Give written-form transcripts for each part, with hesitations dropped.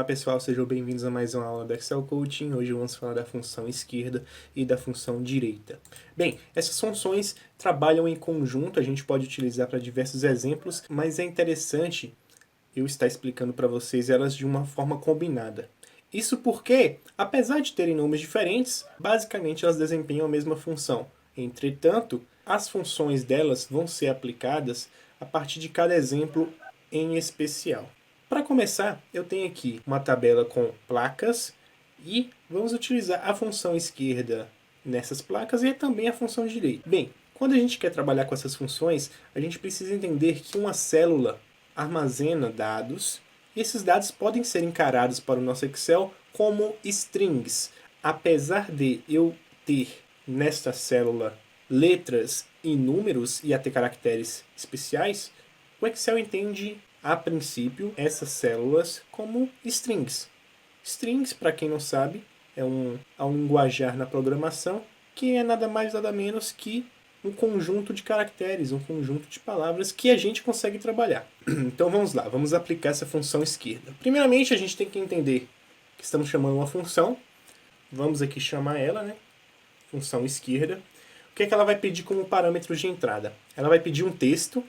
Olá pessoal, sejam bem-vindos a mais uma aula do Excel Coaching. Hoje vamos falar da função esquerda e da função direita. Bem, essas funções trabalham em conjunto, a gente pode utilizar para diversos exemplos, mas é interessante eu estar explicando para vocês elas de uma forma combinada. Isso porque, apesar de terem nomes diferentes, basicamente elas desempenham a mesma função. Entretanto, as funções delas vão ser aplicadas a partir de cada exemplo em especial. Para começar, eu tenho aqui uma tabela com placas e vamos utilizar a função esquerda nessas placas e também a função direita. Bem, quando a gente quer trabalhar com essas funções, a gente precisa entender que uma célula armazena dados e esses dados podem ser encarados para o nosso Excel como strings. Apesar de eu ter nesta célula letras e números e até caracteres especiais, o Excel entende a princípio essas células como strings. Strings, para quem não sabe, é um linguajar na programação que é nada mais nada menos que um conjunto de caracteres, um conjunto de palavras que a gente consegue trabalhar. Então vamos lá, vamos aplicar essa função esquerda. Primeiramente a gente tem que entender que estamos chamando uma função, vamos aqui chamar ela, né? Função esquerda. O que é que ela vai pedir como parâmetro de entrada? Ela vai pedir um texto.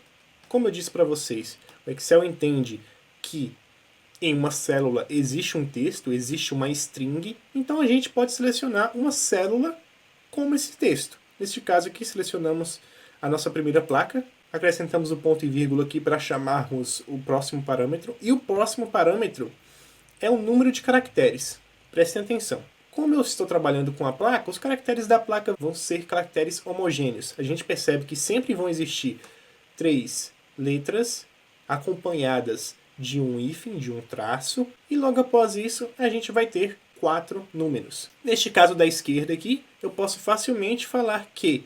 Como eu disse para vocês, o Excel entende que em uma célula existe um texto, existe uma string, então a gente pode selecionar uma célula como esse texto. Neste caso aqui, selecionamos a nossa primeira placa, acrescentamos o ponto e vírgula aqui para chamarmos o próximo parâmetro, e o próximo parâmetro é o número de caracteres. Prestem atenção. Como eu estou trabalhando com a placa, os caracteres da placa vão ser caracteres homogêneos. A gente percebe que sempre vão existir 3 letras acompanhadas de um hífen, de um traço, e logo após isso a gente vai ter 4 números. Neste caso da esquerda aqui, eu posso facilmente falar que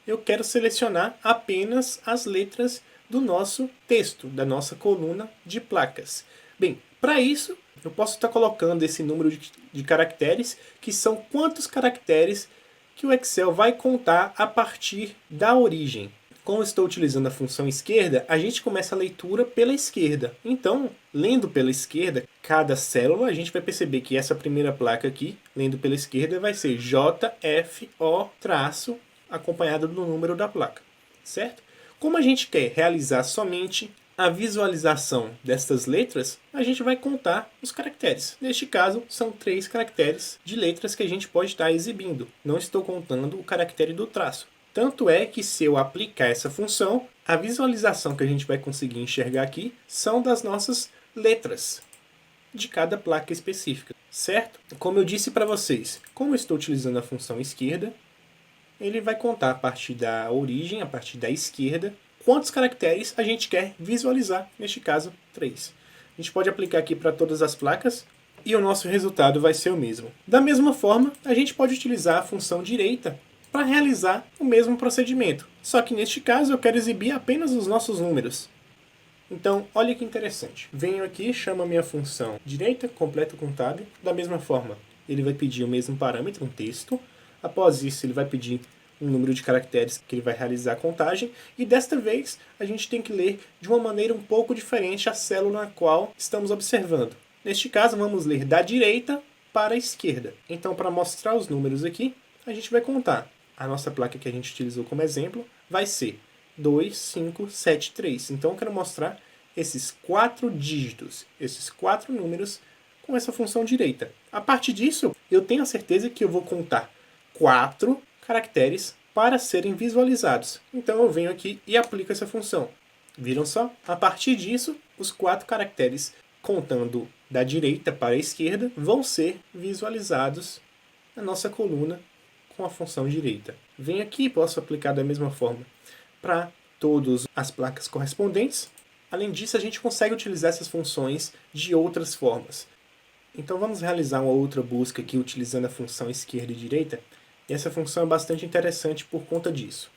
eu quero selecionar apenas as letras do nosso texto, da nossa coluna de placas. Bem, para isso eu posso estar colocando esse número de caracteres, que são quantos caracteres que o Excel vai contar a partir da origem. Como eu estou utilizando a função esquerda, a gente começa a leitura pela esquerda. Então, lendo pela esquerda, cada célula, a gente vai perceber que essa primeira placa aqui, lendo pela esquerda, vai ser JFO traço, acompanhada do número da placa, certo? Como a gente quer realizar somente a visualização destas letras, a gente vai contar os caracteres. Neste caso, são 3 caracteres de letras que a gente pode estar exibindo. Não estou contando o caractere do traço. Tanto é que se eu aplicar essa função, a visualização que a gente vai conseguir enxergar aqui são das nossas letras de cada placa específica, certo? Como eu disse para vocês, como eu estou utilizando a função esquerda, ele vai contar a partir da origem, a partir da esquerda, quantos caracteres a gente quer visualizar, neste caso 3. A gente pode aplicar aqui para todas as placas e o nosso resultado vai ser o mesmo. Da mesma forma, a gente pode utilizar a função direita para realizar o mesmo procedimento. Só que neste caso eu quero exibir apenas os nossos números. Então, olha que interessante. Venho aqui, chamo a minha função direita, completo com tab. Da mesma forma, ele vai pedir o mesmo parâmetro, um texto. Após isso, ele vai pedir um número de caracteres que ele vai realizar a contagem. E desta vez, a gente tem que ler de uma maneira um pouco diferente a célula na qual estamos observando. Neste caso, vamos ler da direita para a esquerda. Então, para mostrar os números aqui, a gente vai contar. A nossa placa que a gente utilizou como exemplo vai ser 2, 5, 7, 3. Então eu quero mostrar esses 4 dígitos, esses 4 números com essa função direita. A partir disso, eu tenho a certeza que eu vou contar 4 caracteres para serem visualizados. Então eu venho aqui e aplico essa função. Viram só? A partir disso, os 4 caracteres contando da direita para a esquerda vão ser visualizados na nossa coluna com a função direita. Venho aqui e posso aplicar da mesma forma para todas as placas correspondentes. Além disso, a gente consegue utilizar essas funções de outras formas. Então vamos realizar uma outra busca aqui utilizando a função esquerda e direita. E essa função é bastante interessante por conta disso.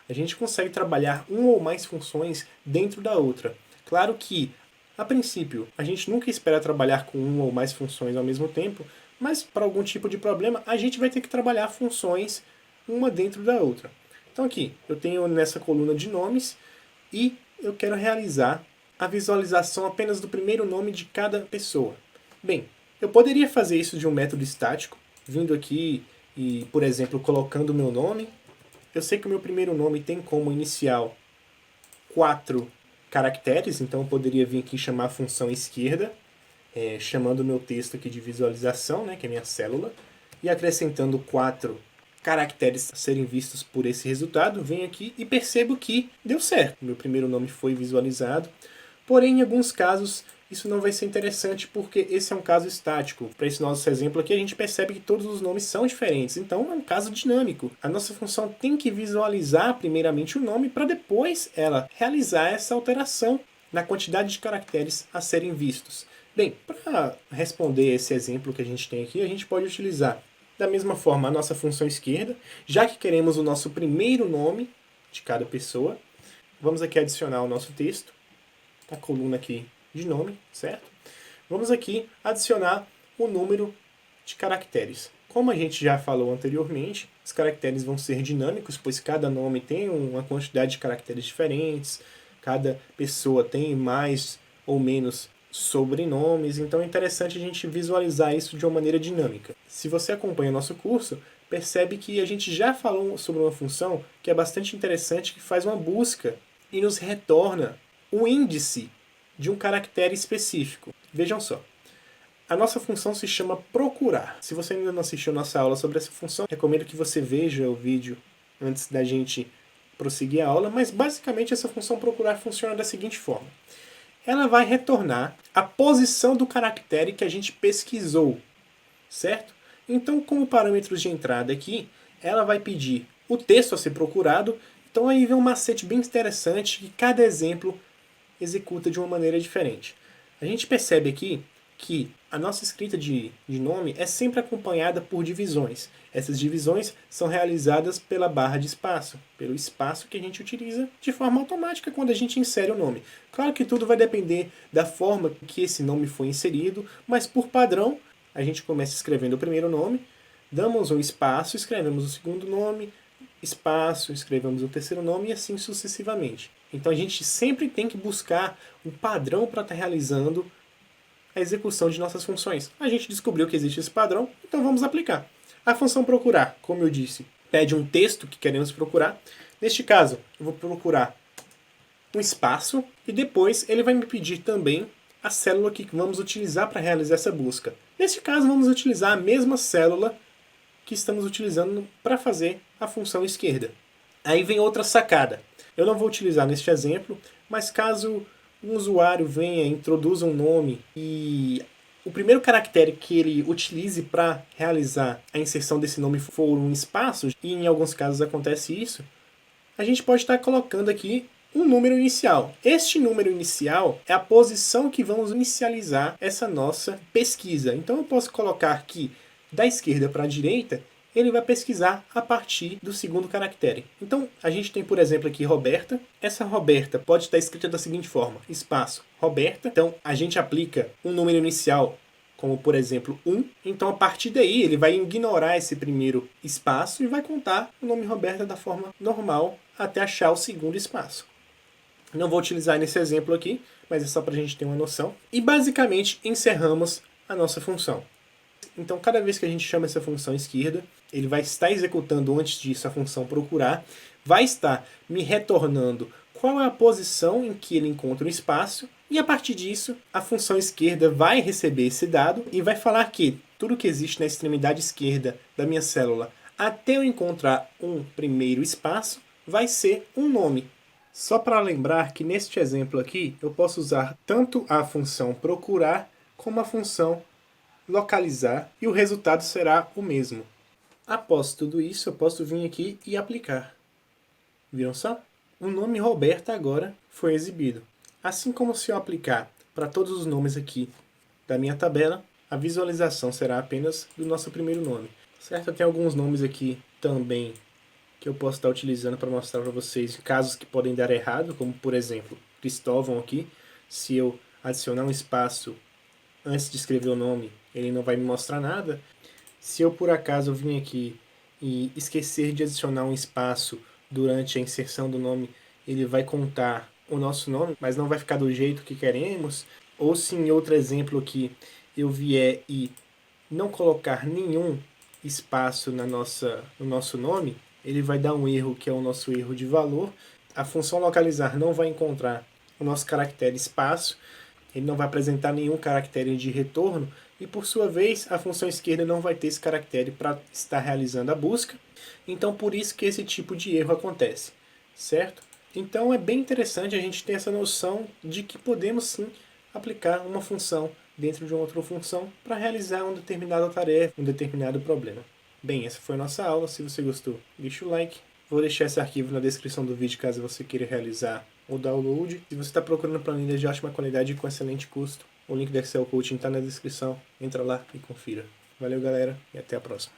A gente consegue trabalhar uma ou mais funções dentro da outra. Claro que, a princípio, a gente nunca espera trabalhar com uma ou mais funções ao mesmo tempo, mas para algum tipo de problema a gente vai ter que trabalhar funções uma dentro da outra. Então aqui, eu tenho nessa coluna de nomes e eu quero realizar a visualização apenas do primeiro nome de cada pessoa. Bem, Eu poderia fazer isso de um método estático, vindo aqui e, por exemplo, colocando o meu nome. Eu sei que o meu primeiro nome tem como inicial 4 caracteres, então eu poderia vir aqui chamar a função esquerda, chamando o meu texto aqui de visualização, né, que é a minha célula, e acrescentando 4 caracteres a serem vistos por esse resultado. Venho aqui e percebo que deu certo. Meu primeiro nome foi visualizado, porém em alguns casos isso não vai ser interessante porque esse é um caso estático. Para esse nosso exemplo aqui, a gente percebe que todos os nomes são diferentes, então é um caso dinâmico. A nossa função tem que visualizar primeiramente o nome para depois ela realizar essa alteração na quantidade de caracteres a serem vistos. Bem, para responder esse exemplo que a gente tem aqui, a gente pode utilizar da mesma forma a nossa função esquerda, já que queremos o nosso primeiro nome de cada pessoa. Vamos aqui adicionar o nosso texto, a coluna aqui de nome, certo? Vamos aqui adicionar o número de caracteres. Como a gente já falou anteriormente, os caracteres vão ser dinâmicos, pois cada nome tem uma quantidade de caracteres diferentes, cada pessoa tem mais ou menos sobrenomes, então é interessante a gente visualizar isso de uma maneira dinâmica. Se você acompanha nosso curso, percebe que a gente já falou sobre uma função que é bastante interessante, que faz uma busca e nos retorna o índice de um caractere específico. Vejam só. A nossa função se chama procurar. Se você ainda não assistiu nossa aula sobre essa função, recomendo que você veja o vídeo antes da gente prosseguir a aula, mas basicamente essa função procurar funciona da seguinte forma. Ela vai retornar a posição do caractere que a gente pesquisou, certo? Então, como parâmetros de entrada aqui, ela vai pedir o texto a ser procurado. Então aí vem um macete bem interessante que cada exemplo executa de uma maneira diferente. A gente percebe aqui que a nossa escrita de nome é sempre acompanhada por divisões. Essas divisões são realizadas pela barra de espaço, pelo espaço que a gente utiliza de forma automática quando a gente insere o nome. Claro que tudo vai depender da forma que esse nome foi inserido, mas por padrão, a gente começa escrevendo o primeiro nome, damos um espaço, escrevemos o segundo nome, espaço, escrevemos o terceiro nome e assim sucessivamente. Então a gente sempre tem que buscar um padrão para estar realizando a execução de nossas funções. A gente descobriu que existe esse padrão, então vamos aplicar. A função procurar, como eu disse, pede um texto que queremos procurar. Neste caso, eu vou procurar um espaço e depois ele vai me pedir também a célula que vamos utilizar para realizar essa busca. Neste caso, vamos utilizar a mesma célula que estamos utilizando para fazer a função esquerda. Aí vem outra sacada. Eu não vou utilizar neste exemplo, mas caso um usuário venha e introduza um nome e o primeiro caractere que ele utilize para realizar a inserção desse nome for um espaço, e em alguns casos acontece isso, a gente pode estar colocando aqui um número inicial. Este número inicial é a posição que vamos inicializar essa nossa pesquisa. Então eu posso colocar aqui da esquerda para a direita, ele vai pesquisar a partir do segundo caractere. Então, a gente tem, por exemplo, aqui Roberta. Essa Roberta pode estar escrita da seguinte forma, espaço, Roberta. Então, a gente aplica um número inicial, como, por exemplo, 1. Então, a partir daí, ele vai ignorar esse primeiro espaço e vai contar o nome Roberta da forma normal até achar o segundo espaço. Não vou utilizar nesse exemplo aqui, mas é só para a gente ter uma noção. E, basicamente, encerramos a nossa função. Então, cada vez que a gente chama essa função esquerda, ele vai estar executando antes disso a função procurar, vai estar me retornando qual é a posição em que ele encontra o espaço, e a partir disso, a função esquerda vai receber esse dado e vai falar que tudo que existe na extremidade esquerda da minha célula até eu encontrar um primeiro espaço vai ser um nome. Só para lembrar que neste exemplo aqui, eu posso usar tanto a função procurar como a função localizar e o resultado será o mesmo. Após tudo isso, eu posso vir aqui e aplicar. Viram só? O nome Roberta agora foi exibido. Assim como se eu aplicar para todos os nomes aqui da minha tabela, a visualização será apenas do nosso primeiro nome. Certo? Tem alguns nomes aqui também que eu posso estar utilizando para mostrar para vocês casos que podem dar errado, como por exemplo, Cristóvão aqui. Se eu adicionar um espaço antes de escrever o nome, ele não vai me mostrar nada. Se eu por acaso vim aqui e esquecer de adicionar um espaço durante a inserção do nome, ele vai contar o nosso nome, mas não vai ficar do jeito que queremos. Ou se em outro exemplo aqui eu vier e não colocar nenhum espaço no nosso nome, ele vai dar um erro que é o nosso erro de valor. A função localizar não vai encontrar o nosso caractere espaço, ele não vai apresentar nenhum caractere de retorno, e por sua vez a função esquerda não vai ter esse caractere para estar realizando a busca. Então por isso que esse tipo de erro acontece, certo? Então é bem interessante a gente ter essa noção de que podemos sim aplicar uma função dentro de uma outra função para realizar uma determinada tarefa, um determinado problema. Bem, essa foi a nossa aula. Se você gostou, deixa o like. Vou deixar esse arquivo na descrição do vídeo caso você queira realizar o download. Se você está procurando planilhas de ótima qualidade e com excelente custo, o link do Excel Coaching está na descrição. Entra lá e confira. Valeu, galera, e até a próxima.